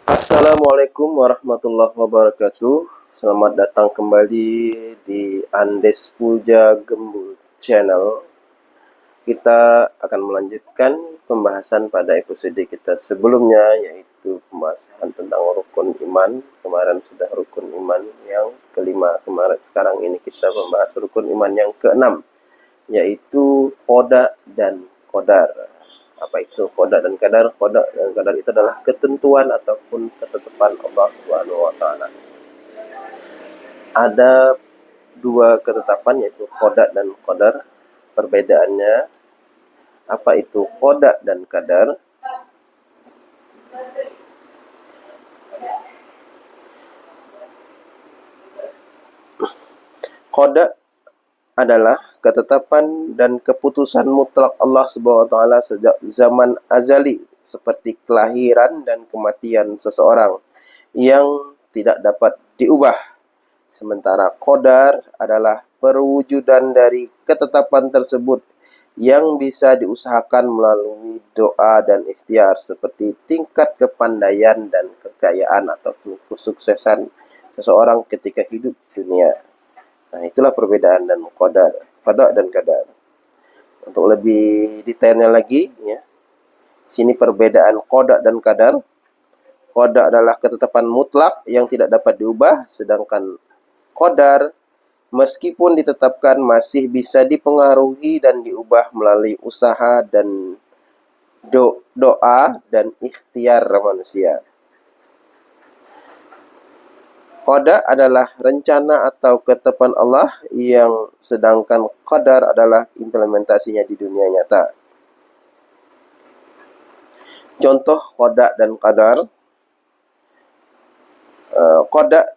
Assalamualaikum warahmatullahi wabarakatuh. Selamat datang kembali di Andes Puja Gembul Channel. Kita akan melanjutkan pembahasan pada episode kita sebelumnya, yaitu pembahasan tentang rukun iman. Kemarin sudah rukun iman yang kelima. Sekarang ini kita membahas rukun iman yang keenam, yaitu qada dan qadar. Apa itu qada dan qadar? Qada dan qadar itu adalah ketentuan ataupun ketetapan Allah Subhanahu wa taala. Ada dua ketetapan, yaitu qada dan qadar. Perbedaannya, apa itu qada dan qadar? Qada adalah ketetapan dan keputusan mutlak Allah Subhanahu wa taala sejak zaman azali, seperti kelahiran dan kematian seseorang yang tidak dapat diubah. Sementara qadar adalah perwujudan dari ketetapan tersebut yang bisa diusahakan melalui doa dan ikhtiar, seperti tingkat kepandaian dan kekayaan ataupun kesuksesan seseorang ketika hidup di dunia. Nah, itulah perbedaan dan qada dan qadar. Untuk lebih detailnya lagi, ya, sini perbedaan qada dan qadar. Qada adalah ketetapan mutlak yang tidak dapat diubah, sedangkan qadar meskipun ditetapkan masih bisa dipengaruhi dan diubah melalui usaha dan doa dan ikhtiar manusia. Qada adalah rencana atau ketetapan Allah, yang sedangkan qadar adalah implementasinya di dunia nyata. Contoh qada dan qadar. Qada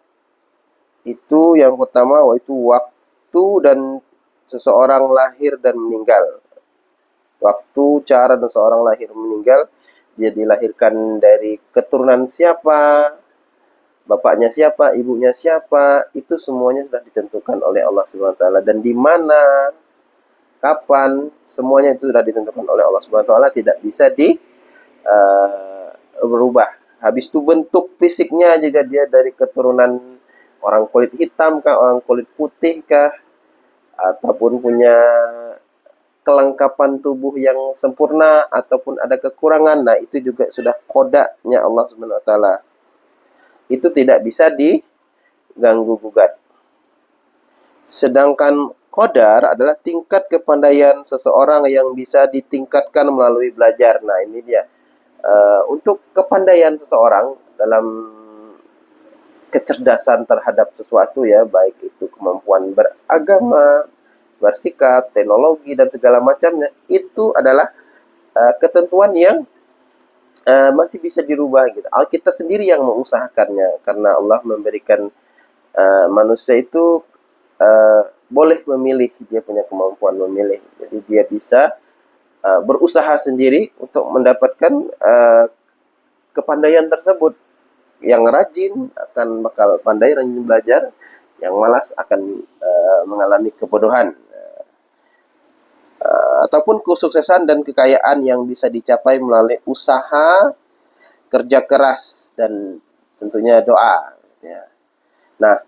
itu yang pertama, yaitu waktu dan seseorang lahir dan meninggal. Waktu, cara dan seseorang lahir meninggal, dia dilahirkan dari keturunan siapa, bapaknya siapa, ibunya siapa, itu semuanya sudah ditentukan oleh Allah Subhanahu wa taala, dan di mana, kapan, semuanya itu sudah ditentukan oleh Allah Subhanahu wa taala, tidak bisa berubah. Habis itu bentuk fisiknya juga, dia dari keturunan orang kulit hitam kah, orang kulit putih kah, ataupun punya kelengkapan tubuh yang sempurna ataupun ada kekurangan. Nah, itu juga sudah kodanya Allah Subhanahu wa taala. Itu tidak bisa diganggu gugat. Sedangkan qadar adalah tingkat kepandaian seseorang yang bisa ditingkatkan melalui belajar. Nah, ini dia. Untuk kepandaian seseorang dalam kecerdasan terhadap sesuatu, ya, baik itu kemampuan beragama, bersikap, teknologi, dan segala macamnya, itu adalah ketentuan yang masih bisa dirubah gitu. Kita sendiri yang mengusahakannya, karena Allah memberikan manusia itu boleh memilih, dia punya kemampuan memilih. Jadi dia bisa berusaha sendiri untuk mendapatkan kepandaian tersebut. Yang rajin akan bakal pandai, rajin belajar. Yang malas akan mengalami kebodohan. Ataupun kesuksesan dan kekayaan yang bisa dicapai melalui usaha, kerja keras, dan tentunya doa. Ya. Nah,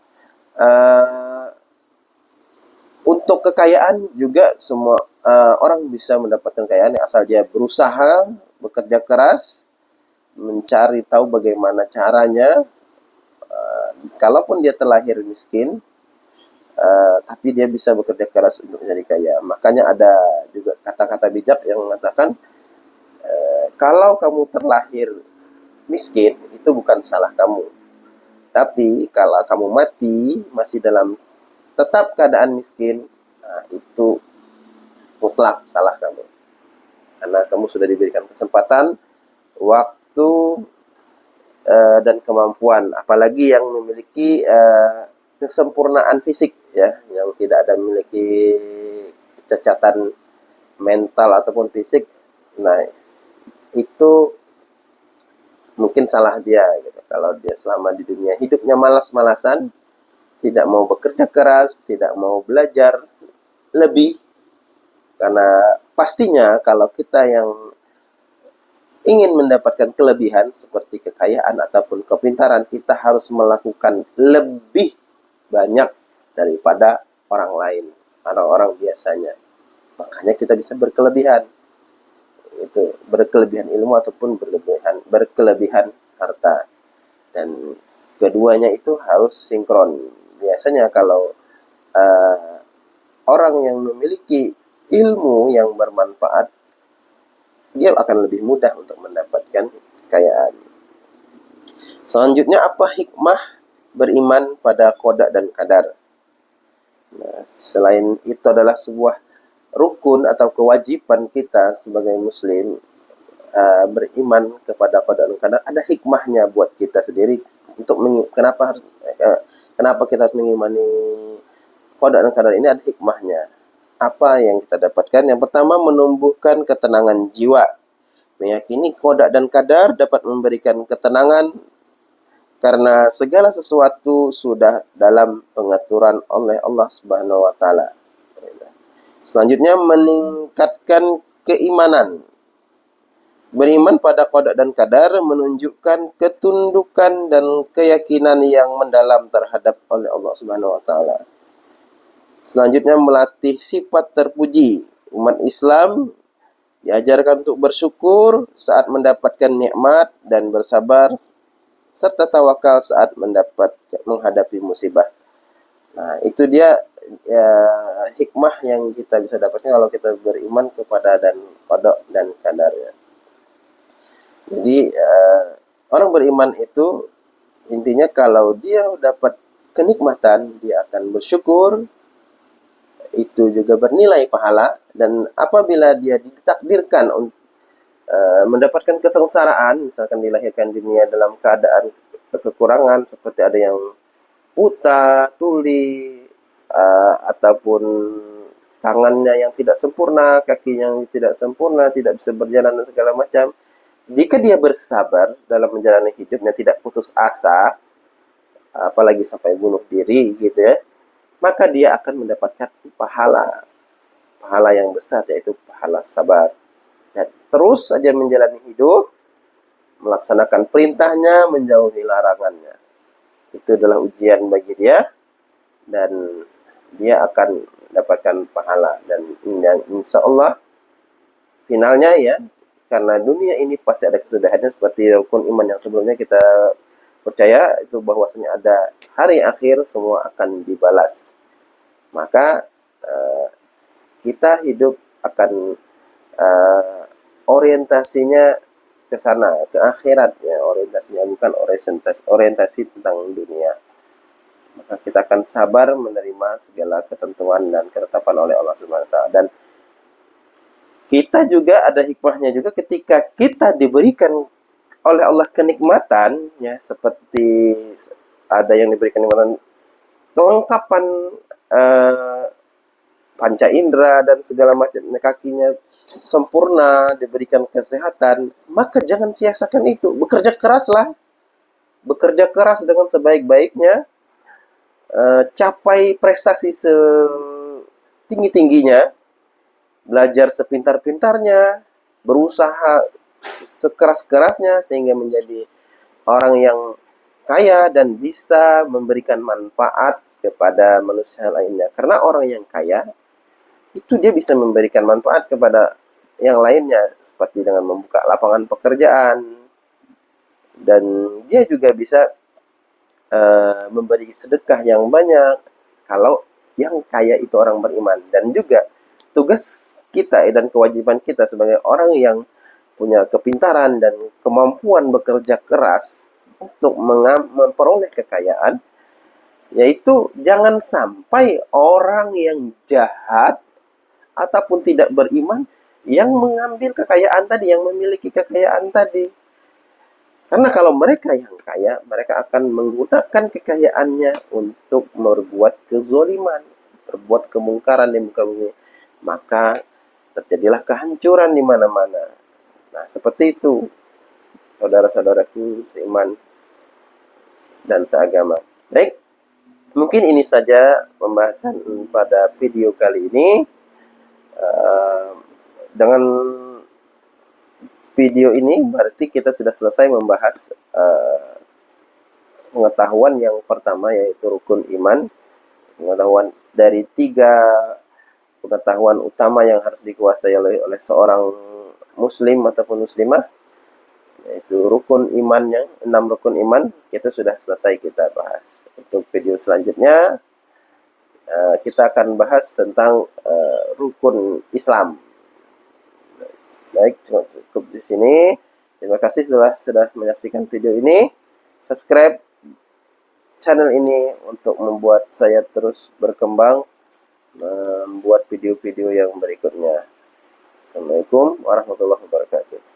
untuk kekayaan juga semua orang bisa mendapatkan kekayaan asal dia berusaha, bekerja keras, mencari tahu bagaimana caranya. Kalaupun dia terlahir miskin, tapi dia bisa bekerja keras untuk menjadi kaya. Makanya ada juga kata-kata bijak yang mengatakan, kalau kamu terlahir miskin, itu bukan salah kamu. Tapi kalau kamu mati masih dalam tetap keadaan miskin, nah, itu mutlak salah kamu. Karena kamu sudah diberikan kesempatan, waktu, dan kemampuan. Apalagi yang memiliki kesempurnaan fisik, ya, yang tidak ada memiliki kecacatan mental ataupun fisik. Nah, itu mungkin salah dia gitu. Kalau dia selama di dunia hidupnya malas-malasan, tidak mau bekerja keras, tidak mau belajar lebih, karena pastinya kalau kita yang ingin mendapatkan kelebihan seperti kekayaan ataupun kepintaran, kita harus melakukan lebih banyak daripada orang lain, orang-orang biasanya. Makanya kita bisa berkelebihan. Itu berkelebihan ilmu ataupun berkelebihan harta. Dan keduanya itu harus sinkron. Biasanya kalau orang yang memiliki ilmu yang bermanfaat, dia akan lebih mudah untuk mendapatkan kekayaan. Selanjutnya, apa hikmah beriman pada qada dan qadar? Nah, selain itu adalah sebuah rukun atau kewajiban kita sebagai muslim, beriman kepada qada dan qadar, ada hikmahnya buat kita sendiri untuk kenapa kita harus mengimani qada dan qadar ini. Ada hikmahnya. Apa yang kita dapatkan? Yang pertama, menumbuhkan ketenangan jiwa. Meyakini qada dan qadar dapat memberikan ketenangan karena segala sesuatu sudah dalam pengaturan oleh Allah Subhanahu wa taala. Selanjutnya, meningkatkan keimanan. Beriman pada qada dan qadar menunjukkan ketundukan dan keyakinan yang mendalam terhadap oleh Allah Subhanahu wa taala. Selanjutnya, melatih sifat terpuji. Umat Islam diajarkan untuk bersyukur saat mendapatkan nikmat dan bersabar serta tawakal saat menghadapi musibah. Nah, itu dia hikmah yang kita bisa dapatkan kalau kita beriman kepada qada dan qadar. Jadi orang beriman itu intinya kalau dia dapat kenikmatan, dia akan bersyukur, itu juga bernilai pahala. Dan apabila dia ditakdirkan mendapatkan kesengsaraan, misalkan dilahirkan dunia dalam keadaan kekurangan, seperti ada yang buta, tuli, ataupun tangannya yang tidak sempurna, kakinya yang tidak sempurna, tidak bisa berjalan dan segala macam. Jika dia bersabar dalam menjalani hidupnya, tidak putus asa, apalagi sampai bunuh diri gitu ya, maka dia akan mendapatkan pahala yang besar, yaitu pahala sabar. Dan terus saja menjalani hidup, melaksanakan perintahnya, menjauhi larangannya. Itu adalah ujian bagi dia, dan dia akan mendapatkan pahala. Dan insya Allah finalnya ya, karena dunia ini pasti ada kesudahannya, seperti rukun iman yang sebelumnya kita percaya itu bahwasanya ada hari akhir, semua akan dibalas. Maka kita hidup akan orientasinya ke sana, ke akhirat ya, orientasinya, bukan orientasi tentang dunia. Maka kita akan sabar menerima segala ketentuan dan ketetapan oleh Allah Subhanahu wa taala. Dan kita juga ada hikmahnya juga ketika kita diberikan oleh Allah kenikmatan ya, seperti ada yang diberikan kenikmatan kelengkapan panca indera dan segala macam, kakinya sempurna, diberikan kesehatan, maka jangan sia-siakan itu. Bekerja keraslah. Bekerja keras dengan sebaik-baiknya, capai prestasi setinggi-tingginya, belajar sepintar-pintarnya, berusaha sekeras-kerasnya sehingga menjadi orang yang kaya dan bisa memberikan manfaat kepada manusia lainnya. Karena orang yang kaya itu dia bisa memberikan manfaat kepada yang lainnya, seperti dengan membuka lapangan pekerjaan, dan dia juga bisa memberi sedekah yang banyak kalau yang kaya itu orang beriman. Dan juga tugas kita dan kewajiban kita sebagai orang yang punya kepintaran dan kemampuan bekerja keras untuk memperoleh kekayaan, yaitu jangan sampai orang yang jahat ataupun tidak beriman yang mengambil kekayaan tadi, yang memiliki kekayaan tadi. Karena kalau mereka yang kaya, mereka akan menggunakan kekayaannya untuk berbuat kezaliman, berbuat kemungkaran di muka bumi. Maka terjadilah kehancuran di mana-mana. Nah, seperti itu, saudara-saudaraku seiman dan seagama. Baik, mungkin ini saja pembahasan pada video kali ini. Dengan video ini berarti kita sudah selesai membahas pengetahuan yang pertama, yaitu rukun iman. Pengetahuan dari 3 pengetahuan utama yang harus dikuasai oleh seorang muslim ataupun muslimah, yaitu rukun imannya, 6 rukun iman, itu sudah selesai kita bahas. Untuk video selanjutnya, kita akan bahas tentang rukun Islam. Baik, cukup di sini. Terima kasih sudah menyaksikan video ini. Subscribe channel ini untuk membuat saya terus berkembang, membuat video-video yang berikutnya. Assalamualaikum warahmatullahi wabarakatuh.